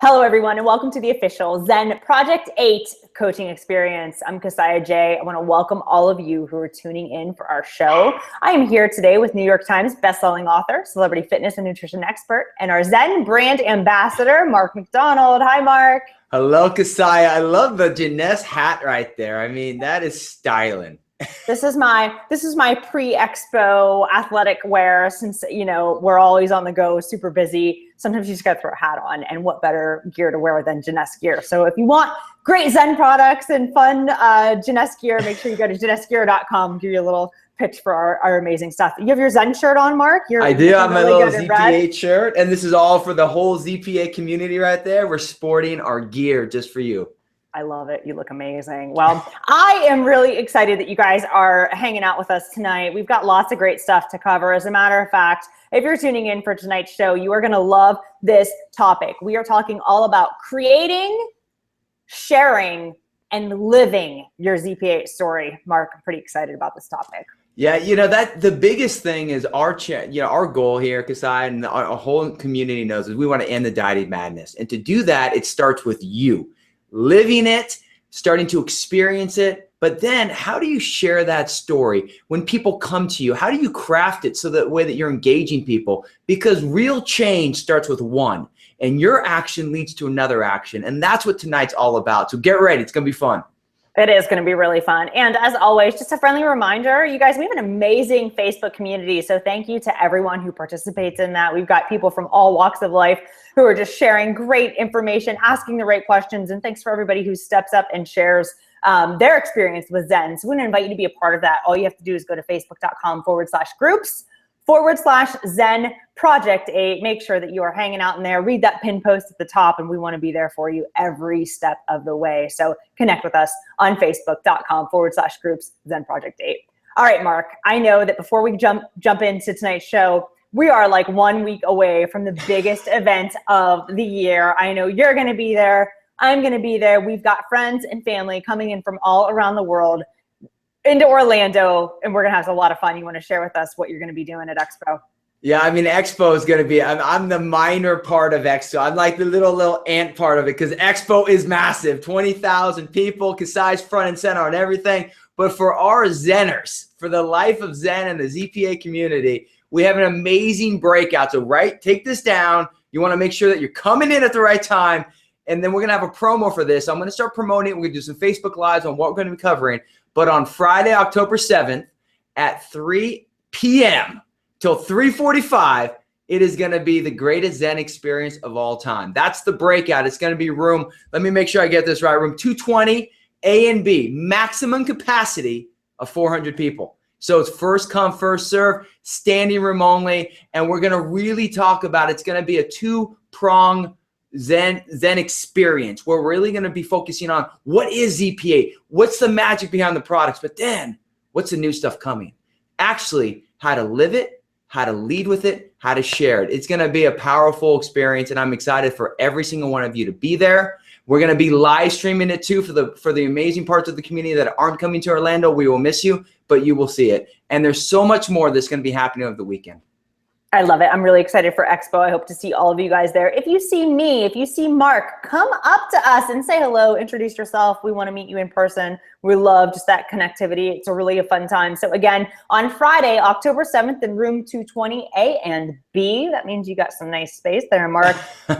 Hello, everyone, and welcome to the official Zen Project 8 coaching experience. I'm Cassiah Jay. I want to welcome all of you who are tuning in for our show. I am here today with New York Times bestselling author, celebrity fitness and nutrition expert, and our Zen brand ambassador, Mark MacDonald. Hi, Mark. Hello, Cassiah. I love the Jeunesse hat right there. I mean, that is styling. This is my pre-expo athletic wear, since we're always on the go, super busy. Sometimes you just got to throw a hat on, and what better gear to wear than Jeunesse gear? So if you want great Zen products and fun Jeunesse gear, make sure you go to JeunесseGear.com. Give you a little pitch for our amazing stuff. You have your Zen shirt on, Mark? I do have my little ZPA shirt, and this is all for the whole ZPA community right there. We're sporting our gear just for you. I love it. You look amazing. Well, I am really excited that you guys are hanging out with us tonight. We've got lots of great stuff to cover. As a matter of fact, if you're tuning in for tonight's show, you are going to love this topic. We are talking all about creating, sharing, and living your ZPA story. Mark, I'm pretty excited about this topic. Yeah, that the biggest thing is our goal here, Cassiah, and our whole community knows, is we want to end the dieting madness. And to do that, it starts with you living it, starting to experience it. But then how do you share that story when people come to you? How do you craft it so that way that you're engaging people? Because real change starts with one, and your action leads to another action. And that's what tonight's all about. So get ready. It's going to be fun. It is going to be really fun. And as always, just a friendly reminder, you guys, we have an amazing Facebook community. So thank you to everyone who participates in that. We've got people from all walks of life who are just sharing great information, asking the right questions. And thanks for everybody who steps up and shares their experience with Zen. So we want to invite you to be a part of that. All you have to do is go to facebook.com/groups/Zen Project 8. Make sure that you are hanging out in there. Read that pin post at the top, and we want to be there for you every step of the way. So connect with us on facebook.com/groups/Zen Project 8. All right, Mark, I know that before we jump into tonight's show, we are like 1 week away from the biggest event of the year. I know you're going to be there. I'm going to be there. We've got friends and family coming in from all around the world into Orlando, and we're going to have a lot of fun. You want to share with us what you're going to be doing at Expo? Yeah, I mean, Expo is going to be, I'm the minor part of Expo. I'm like the little ant part of it, because Expo is massive. 20,000 people, Cassiah's front and center on everything. But for our Zenners, for the life of Zen and the ZPA community, we have an amazing breakout. So take this down. You want to make sure that you're coming in at the right time. And then we're going to have a promo for this. I'm going to start promoting it. We're going to do some Facebook Lives on what we're going to be covering. But on Friday, October 7th at 3 p.m. till 3:45, it is going to be the greatest Zen experience of all time. That's the breakout. It's going to be room, let me make sure I get this right, room 220 A and B, maximum capacity of 400 people. So it's first come, first serve, standing room only. And we're going to really talk about, it's going to be a two-prong Zen experience. We're really going to be focusing on what is ZPA, what's the magic behind the products, but then what's the new stuff coming? Actually, how to live it, how to lead with it, how to share it. It's going to be a powerful experience, and I'm excited for every single one of you to be there. We're going to be live streaming it too for the amazing parts of the community that aren't coming to Orlando. We will miss you, but you will see it. And there's so much more that's going to be happening over the weekend. I love it. I'm really excited for Expo. I hope to see all of you guys there. If you see me, if you see Mark, come up to us and say hello, introduce yourself. We want to meet you in person. We love just that connectivity. It's a really fun time. So again, on Friday, October 7th in room 220 A and B, that means you got some nice space there, Mark.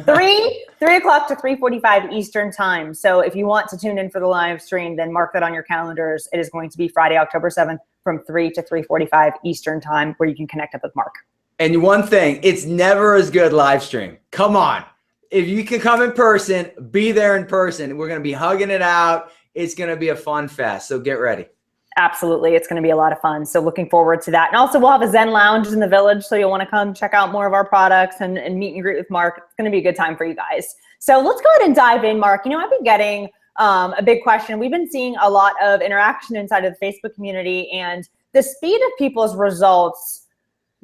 3 o'clock to 3:45 Eastern time. So if you want to tune in for the live stream, then mark that on your calendars. It is going to be Friday, October 7th from 3 to 3:45 Eastern time, where you can connect up with Mark. And one thing, it's never as good live stream. Come on. If you can come in person, be there in person. We're going to be hugging it out. It's going to be a fun fest. So get ready. Absolutely. It's going to be a lot of fun. So looking forward to that. And also we'll have a Zen lounge in the village. So you'll want to come check out more of our products and meet and greet with Mark. It's going to be a good time for you guys. So let's go ahead and dive in, Mark. I've been getting a big question. We've been seeing a lot of interaction inside of the Facebook community, and the speed of people's results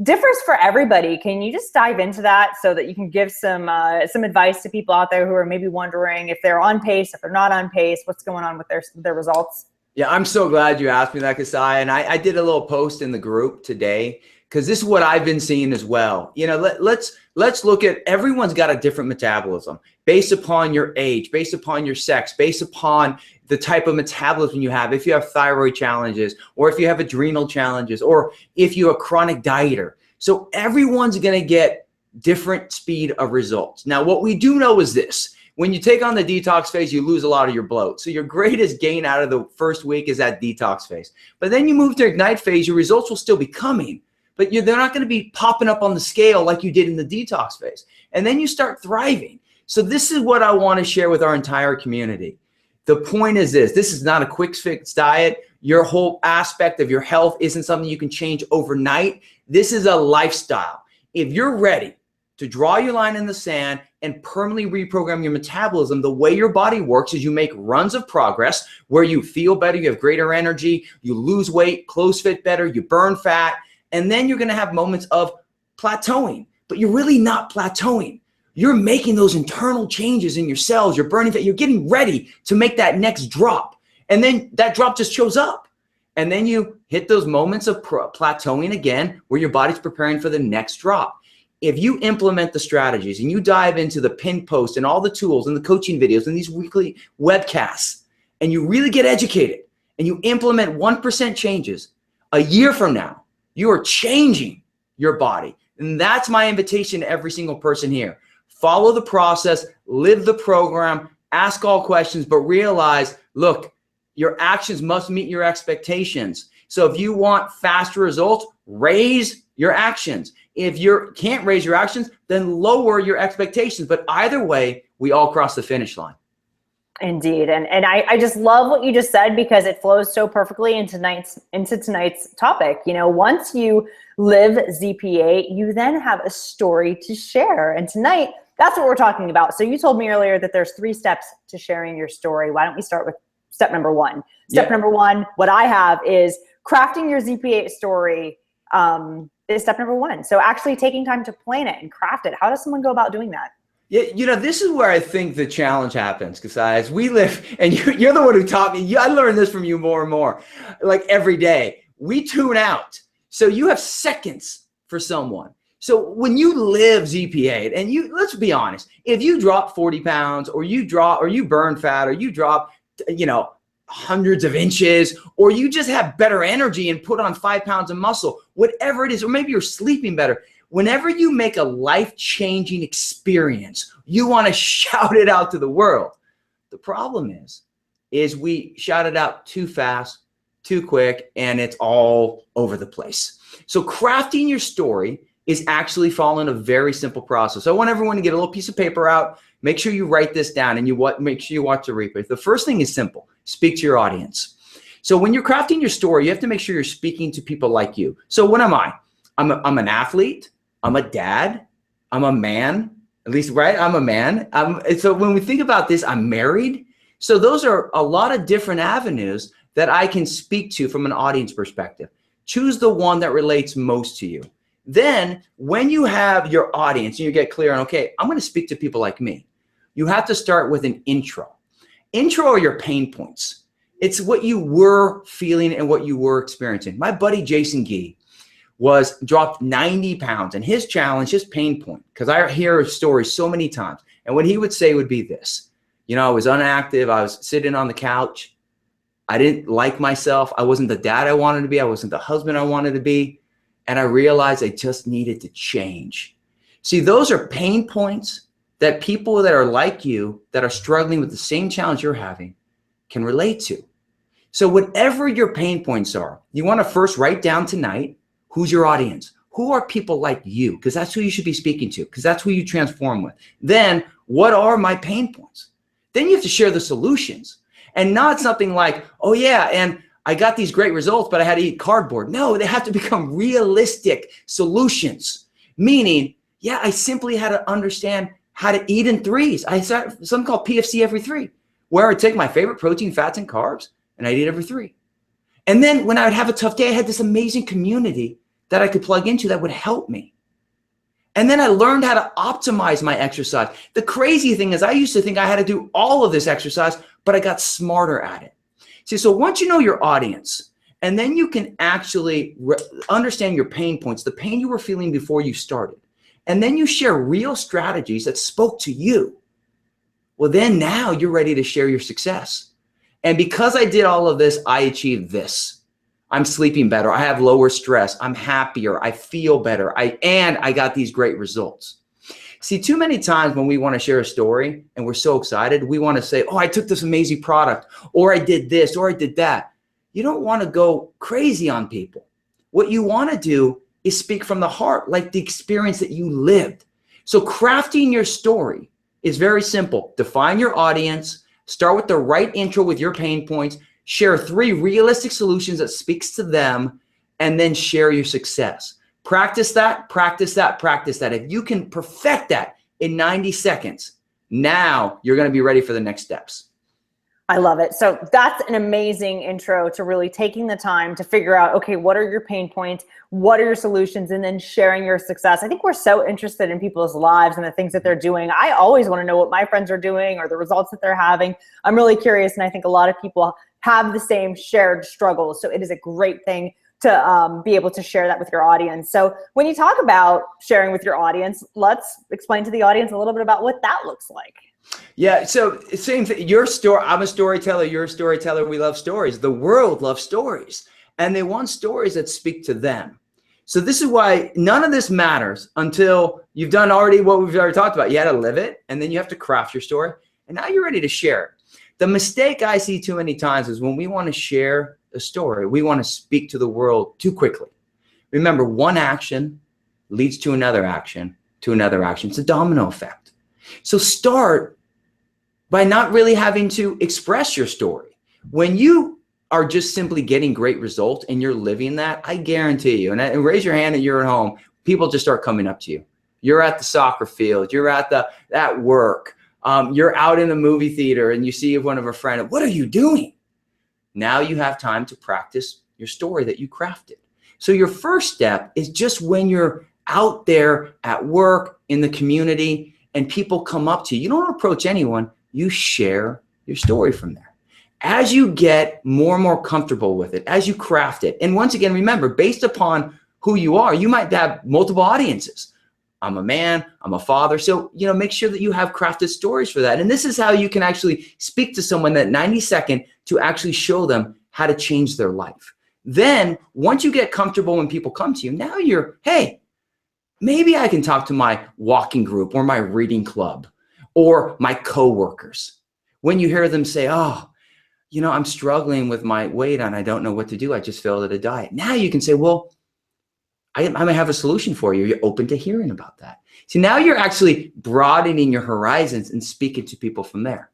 differs for everybody. Can you just dive into that so that you can give some advice to people out there who are maybe wondering if they're on pace, if they're not on pace, what's going on with their results? Yeah, I'm so glad you asked me that, Cassiah. And I did a little post in the group today because this is what I've been seeing as well. You know, let's look at, everyone's got a different metabolism based upon your age, based upon your sex, based upon the type of metabolism you have. If you have thyroid challenges, or if you have adrenal challenges, or if you're a chronic dieter. So everyone's going to get different speed of results. Now, what we do know is this: when you take on the detox phase, you lose a lot of your bloat. So your greatest gain out of the first week is that detox phase. But then you move to ignite phase, your results will still be coming, but they're not going to be popping up on the scale like you did in the detox phase. And then you start thriving. So this is what I want to share with our entire community. The point is this is not a quick fix diet. Your whole aspect of your health isn't something you can change overnight. This is a lifestyle. If you're ready to draw your line in the sand and permanently reprogram your metabolism, the way your body works is you make runs of progress where you feel better, you have greater energy, you lose weight, clothes fit better, you burn fat, and then you're going to have moments of plateauing. But you're really not plateauing. You're making those internal changes in your cells, you're burning fat, you're getting ready to make that next drop. And then that drop just shows up. And then you hit those moments of plateauing again where your body's preparing for the next drop. If you implement the strategies and you dive into the pin post and all the tools and the coaching videos and these weekly webcasts, and you really get educated and you implement 1% changes, a year from now, you are changing your body. And that's my invitation to every single person here. Follow the process, live the program, ask all questions, but realize, look, your actions must meet your expectations. So if you want faster results, raise your actions. If you can't raise your actions, then lower your expectations. But either way, we all cross the finish line. Indeed. And I just love what you just said, because it flows so perfectly into tonight's topic. You know, once you live ZP8, you then have a story to share. And tonight, that's what we're talking about. So you told me earlier that there's 3 steps to sharing your story. Why don't we start with step number 1? Step number 1, what I have is crafting your ZP8 story is step number 1. So actually taking time to plan it and craft it. How does someone go about doing that? Yeah, you know, this is where I think the challenge happens, Cassiah. As we live, and you're the one who taught me. I learned this from you more and more, like every day. We tune out. So you have seconds for someone. So when you live ZP8, and let's be honest, if you drop 40 pounds, or you burn fat, or you drop, hundreds of inches, or you just have better energy and put on 5 pounds of muscle, whatever it is, or maybe you're sleeping better. Whenever you make a life-changing experience, you want to shout it out to the world. The problem is we shout it out too fast, too quick, and it's all over the place. So crafting your story is actually following a very simple process. I want everyone to get a little piece of paper out. Make sure you write this down, and make sure you watch the replay. The first thing is simple. Speak to your audience. So when you're crafting your story, you have to make sure you're speaking to people like you. So what am I? I'm an athlete. I'm a dad. I'm a man. At least, right? I'm a man. So when we think about this, I'm married. So those are a lot of different avenues that I can speak to from an audience perspective. Choose the one that relates most to you. Then when you have your audience and you get clear on, okay, I'm going to speak to people like me, you have to start with an intro. Intro are your pain points. It's what you were feeling and what you were experiencing. My buddy Jason Gee dropped 90 pounds, and his challenge, his pain point, because I hear his story so many times, and what he would say would be this: I was inactive, I was sitting on the couch, I didn't like myself, I wasn't the dad I wanted to be, I wasn't the husband I wanted to be, and I realized I just needed to change. See, those are pain points that people that are like you, that are struggling with the same challenge you're having, can relate to. So whatever your pain points are, you want to first write down tonight, who's your audience? Who are people like you? Because that's who you should be speaking to, because that's who you transform with. Then, what are my pain points? Then you have to share the solutions, and not something like, oh yeah, and I got these great results, but I had to eat cardboard. No, they have to become realistic solutions. Meaning, yeah, I simply had to understand how to eat in 3s. I started something called PFC every 3, where I take my favorite protein, fats, and carbs, and I'd eat every 3. And then when I would have a tough day, I had this amazing community that I could plug into that would help me. And then I learned how to optimize my exercise. The crazy thing is I used to think I had to do all of this exercise, but I got smarter at it. See, so once you know your audience, And then you can actually understand your pain points, the pain you were feeling before you started. And then you share real strategies that spoke to you. Well, then now you're ready to share your success. And because I did all of this, I achieved this. I'm sleeping better. I have lower stress. I'm happier. I feel better. And I got these great results. See, too many times when we want to share a story and we're so excited, we want to say, oh, I took this amazing product, or I did this, or I did that. You don't want to go crazy on people. What you want to do is speak from the heart, like the experience that you lived. So crafting your story is very simple. Define your audience, start with the right intro with your pain points, share 3 realistic solutions that speaks to them, and then share your success. Practice that, practice that, practice that. If you can perfect that in 90 seconds, now you're going to be ready for the next steps. I love it. So that's an amazing intro to really taking the time to figure out, okay, what are your pain points? What are your solutions? And then sharing your success. I think we're so interested in people's lives and the things that they're doing. I always want to know what my friends are doing or the results that they're having. I'm really curious. And I think a lot of people have the same shared struggles. So it is a great thing to be able to share that with your audience. So when you talk about sharing with your audience, let's explain to the audience a little bit about what that looks like. Yeah, so same thing. Your story, I'm a storyteller, you're a storyteller. We love stories. The world loves stories, and they want stories that speak to them. So this is why none of this matters until you've done already what we've already talked about. You had to live it, and then you have to craft your story, and now you're ready to share it. The mistake I see too many times is when we want to share a story, we want to speak to the world too quickly. Remember, one action leads to another action, to another action. It's a domino effect. So start by not really having to express your story. When you are just simply getting great results and you're living that, I guarantee you, and raise your hand that you're at home, people just start coming up to you. You're at the soccer field, you're at work, you're out in the movie theater and you see one of a friend, what are you doing? Now you have time to practice your story that you crafted. So your first step is just when you're out there at work, in the community, and people come up to you, you don't approach anyone, you share your story from there. As you get more and more comfortable with it, as you craft it, and once again, remember, based upon who you are, you might have multiple audiences. I'm a man, I'm a father. So, make sure that you have crafted stories for that. And this is how you can actually speak to someone that 90-second to actually show them how to change their life. Then once you get comfortable when people come to you, now you're, hey, maybe I can talk to my walking group or my reading club or my coworkers. When you hear them say, oh, I'm struggling with my weight and I don't know what to do. I just failed at a diet. Now you can say, well, I might have a solution for you. You're open to hearing about that. See, now you're actually broadening your horizons and speaking to people from there.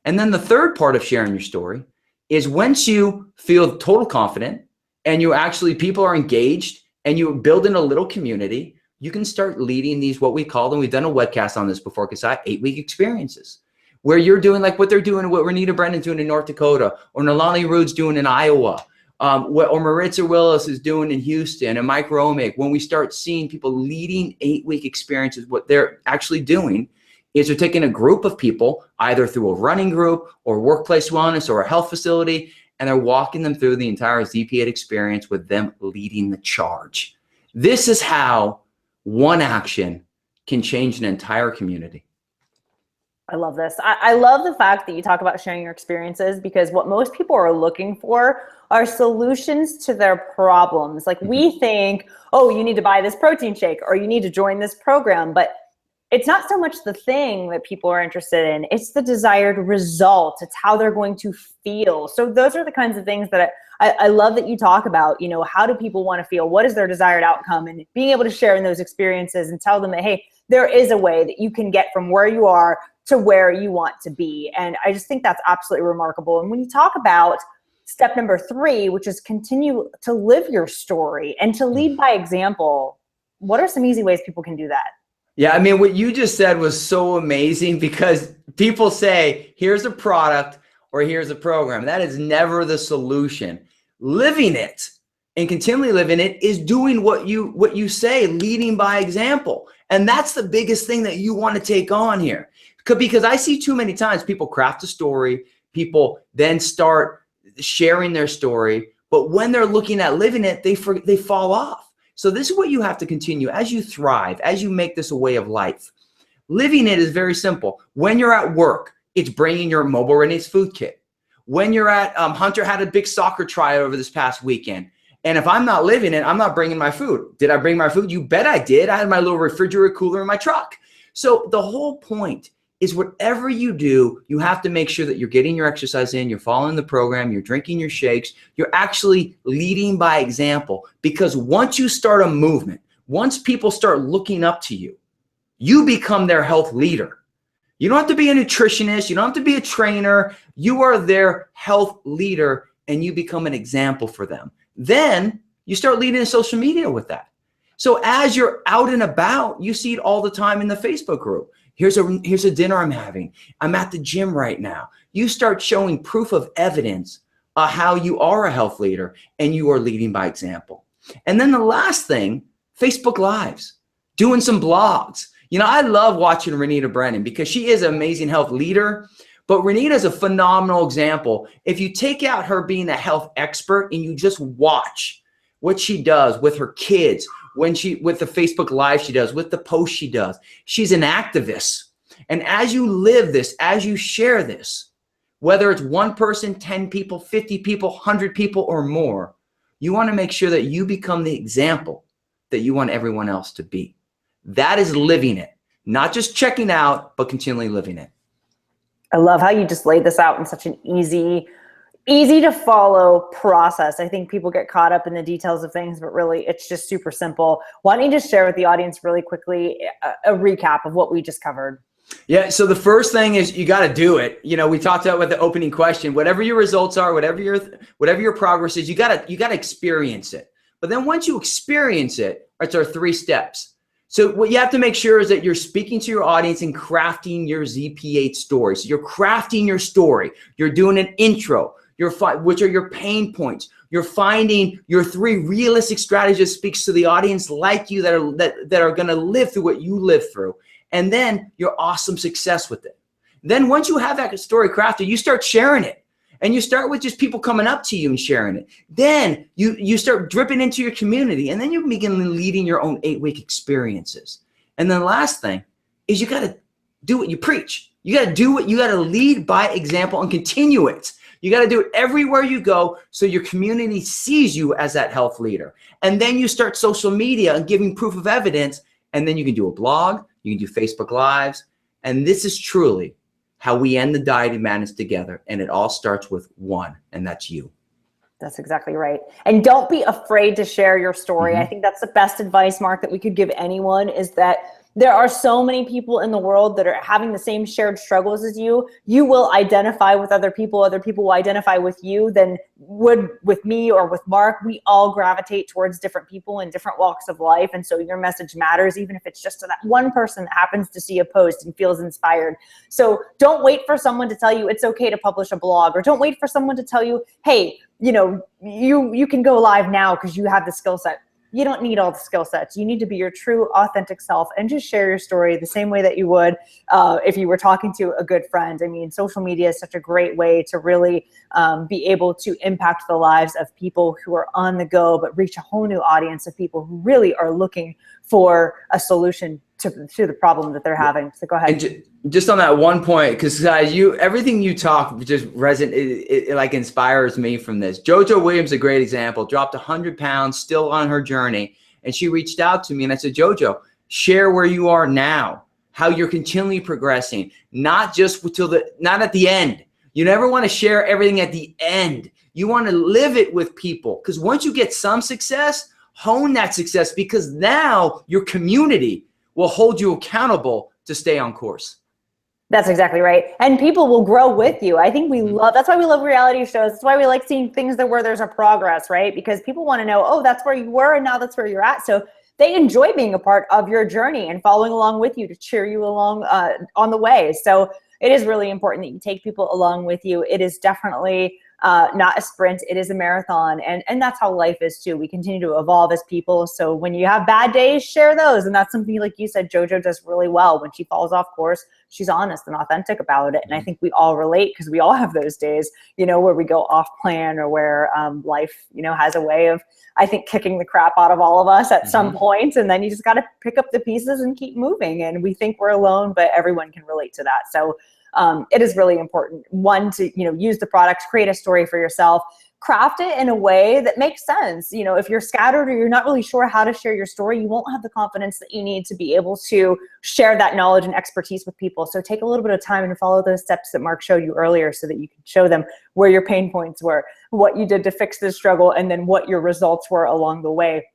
And then the third part of sharing your story is once you feel total confident and people are engaged and you build in a little community, you can start leading these, what we call them, we've done a webcast on this before, Cassiah, 8-week experiences, where you're doing like what they're doing, what Renita Brennan's doing in North Dakota, or Nalani Rude's doing in Iowa, or Maritza Willis is doing in Houston, and Mike Romick. When we start seeing people leading 8-week experiences, what they're actually doing is they're taking a group of people, either through a running group or workplace wellness or a health facility, and they're walking them through the entire ZP8 experience with them leading the charge. This is how one action can change an entire community. I love this. I love the fact that you talk about sharing your experiences, because what most people are looking for are solutions to their problems. Like we think, oh, you need to buy this protein shake or you need to join this program, but it's not so much the thing that people are interested in. It's the desired result. It's how they're going to feel. So those are the kinds of things that I love that you talk about. How do people want to feel? What is their desired outcome? And being able to share in those experiences and tell them that, hey, there is a way that you can get from where you are to where you want to be. And I just think that's absolutely remarkable. And when you talk about step number 3, which is continue to live your story and to lead by example, what are some easy ways people can do that? Yeah, I mean, what you just said was so amazing, because people say, here's a product or here's a program. That is never the solution. Living it and continually living it is doing what you say, leading by example. And that's the biggest thing that you want to take on here. Because I see too many times people craft a story, people then start sharing their story, But when they're looking at living it, they fall off. So this is what you have to continue as you thrive, as you make this a way of life. Living it is very simple. When you're at work, it's bringing your Mobile Renee's food kit. When you're at, Hunter had a big soccer tryout over this past weekend. And if I'm not living it, I'm not bringing my food. Did I bring my food? You bet I did. I had my little refrigerator cooler in my truck. So the whole point is whatever you do, you have to make sure that you're getting your exercise in, you're following the program, you're drinking your shakes, you're actually leading by example. Because once you start a movement, once people start looking up to you, you become their health leader. You don't have to be a nutritionist. You don't have to be a trainer. You are their health leader and you become an example for them. Then you start leading social media with that. So as you're out and about, you see it all the time in the Facebook group. Here's a dinner I'm having. I'm at the gym right now. You start showing proof of evidence of how you are a health leader and you are leading by example. And then the last thing, Facebook Lives, doing some blogs. You know, I love watching Renita Brennan because she is an amazing health leader, but Renita is a phenomenal example. If you take out her being a health expert and you just watch what she does with her kids, with the Facebook Live she does, with the posts she does, she's an activist. And as you live this, as you share this, whether it's one person, 10 people, 50 people, 100 people or more, you want to make sure that you become the example that you want everyone else to be. That is living it, not just checking out, but continually living it. I love how you just laid this out in such an easy to follow process. I think people get caught up in the details of things, but really it's just super simple. Why don't you just share with the audience really quickly a recap of what we just covered? Yeah. So the first thing is you got to do it. You know, we talked about with the opening question, whatever your results are, whatever your progress is, you got to experience it. But then once you experience it, it's our 3 steps. So what you have to make sure is that you're speaking to your audience and crafting your ZP8 story. So you're crafting your story. You're doing an intro. Which are your pain points. You're finding your 3 realistic strategies speaks to the audience like you that are going to live through what you live through. And then your awesome success with it. Then once you have that story crafted, you start sharing it. And you start with just people coming up to you and sharing it. Then you start dripping into your community. And then you begin leading your own 8-week experiences. And then the last thing is you got to do what you preach. You got to lead by example and continue it. You got to do it everywhere you go so your community sees you as that health leader. And then you start social media and giving proof of evidence. And then you can do a blog. You can do Facebook Lives. And this is truly how we end the Diet and Madness together. And it all starts with one, and that's you. That's exactly right. And don't be afraid to share your story. Mm-hmm. I think that's the best advice, Mark, that we could give anyone is that there are so many people in the world that are having the same shared struggles as you. You will identify with other people will identify with you than would with me or with Mark. We all gravitate towards different people in different walks of life. And so your message matters, even if it's just to that one person that happens to see a post and feels inspired. So don't wait for someone to tell you it's okay to publish a blog, or don't wait for someone to tell you, hey, you know, you can go live now because you have the skill set. You don't need all the skill sets. You need to be your true, authentic self and just share your story the same way that you would if you were talking to a good friend. I mean, social media is such a great way to really be able to impact the lives of people who are on the go, but reach a whole new audience of people who really are looking for a solution to the problem that they're having. So go ahead. And just on that one point, because everything you talk just it like inspires me from this. JoJo Williams, a great example, dropped 100 pounds, still on her journey. And she reached out to me and I said, JoJo, share where you are now, how you're continually progressing, not at the end. You never want to share everything at the end. You want to live it with people, because once you get some success, hone that success, because now your community will hold you accountable to stay on course. That's exactly right. And people will grow with you. I think that's why we love reality shows. That's why we like seeing things where there's a progress, right? Because people want to know, oh, that's where you were and now that's where you're at. So they enjoy being a part of your journey and following along with you to cheer you along on the way. So it is really important that you take people along with you. It is definitely not a sprint. It is a marathon. And that's how life is too. We continue to evolve as people. So when you have bad days, share those. And that's something, like you said, JoJo does really well. When she falls off course, she's honest and authentic about it. And I think we all relate, because we all have those days, where we go off plan, or where life, has a way of, I think, kicking the crap out of all of us at some point. And then you just got to pick up the pieces and keep moving. And we think we're alone, but everyone can relate to that. So it is really important, one, to, use the products, create a story for yourself, craft it in a way that makes sense. If you're scattered or you're not really sure how to share your story, you won't have the confidence that you need to be able to share that knowledge and expertise with people. So take a little bit of time and follow those steps that Mark showed you earlier, so that you can show them where your pain points were, what you did to fix the struggle, and then what your results were along the way,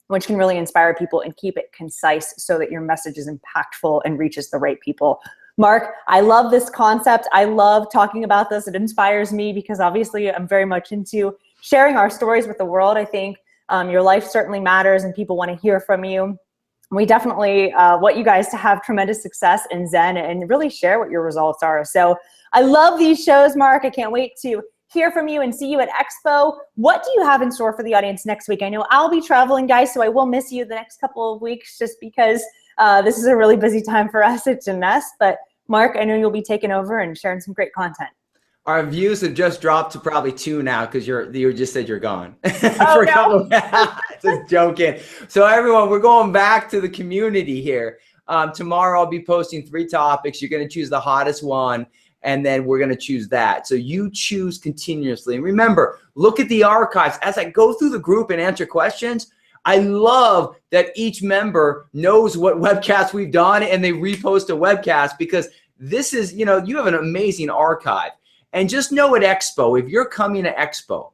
which can really inspire people, and keep it concise so that your message is impactful and reaches the right people. Mark, I love this concept. I love talking about this. It inspires me, because obviously I'm very much into sharing our stories with the world. I think your life certainly matters, and people want to hear from you. We definitely want you guys to have tremendous success in Zen and really share what your results are. So I love these shows, Mark. I can't wait to hear from you and see you at Expo. What do you have in store for the audience next week? I know I'll be traveling, guys, so I will miss you the next couple of weeks, just because this is a really busy time for us at Gymnest. But Mark, I know you'll be taking over and sharing some great content. Our views have just dropped to probably 2 now, because you just said you're gone. Oh, no. Just joking. So everyone, we're going back to the community here. Tomorrow I'll be posting 3 topics. You're going to choose the hottest one, and then we're going to choose that. So you choose continuously. And remember, look at the archives. As I go through the group and answer questions, I love that each member knows what webcasts we've done, and they repost a webcast, because this is, you have an amazing archive. And just know at Expo, if you're coming to Expo,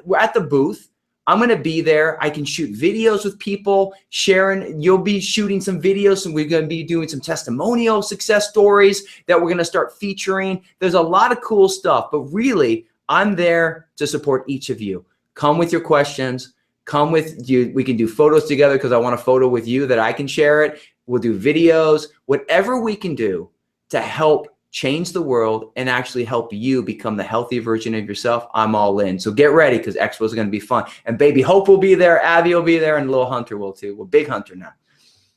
we're at the booth. I'm going to be there. I can shoot videos with people. Sharon, you'll be shooting some videos, and we're going to be doing some testimonial success stories that we're going to start featuring. There's a lot of cool stuff, but really, I'm there to support each of you. Come with your questions. Come with you. We can do photos together, because I want a photo with you that I can share it. We'll do videos, whatever we can do to help change the world and actually help you become the healthy version of yourself. I'm all in. So get ready, because Expo is going to be fun. And baby Hope will be there. Abby will be there. And little Hunter will too. Well, big Hunter now.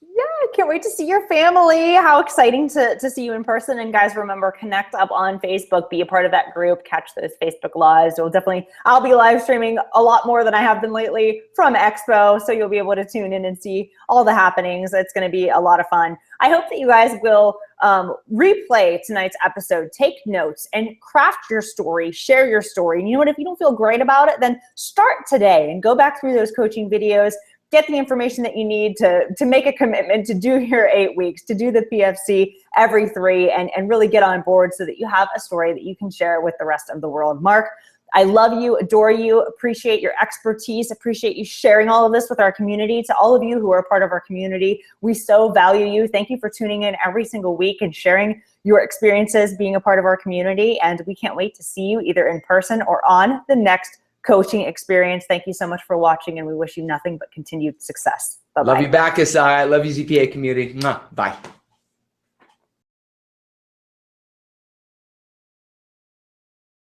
Yeah, I can't wait to see your family. How exciting to see you in person. And guys, remember, connect up on Facebook, be a part of that group, catch those Facebook lives. I'll be live streaming a lot more than I have been lately from Expo. So you'll be able to tune in and see all the happenings. It's going to be a lot of fun. I hope that you guys will replay tonight's episode, take notes, and craft your story, share your story. And you know what, if you don't feel great about it, then start today and go back through those coaching videos. Get the information that you need to make a commitment to do your 8 weeks, to do the PFC every 3, and really get on board, so that you have a story that you can share with the rest of the world. Mark, I love you, adore you, appreciate your expertise, appreciate you sharing all of this with our community. To all of you who are a part of our community, we so value you. Thank you for tuning in every single week and sharing your experiences being a part of our community. And we can't wait to see you either in person or on the next coaching experience. Thank you so much for watching, and we wish you nothing but continued success. Bye-bye. Love you back, Cassiah. Love you, ZPA community. Mwah. Bye.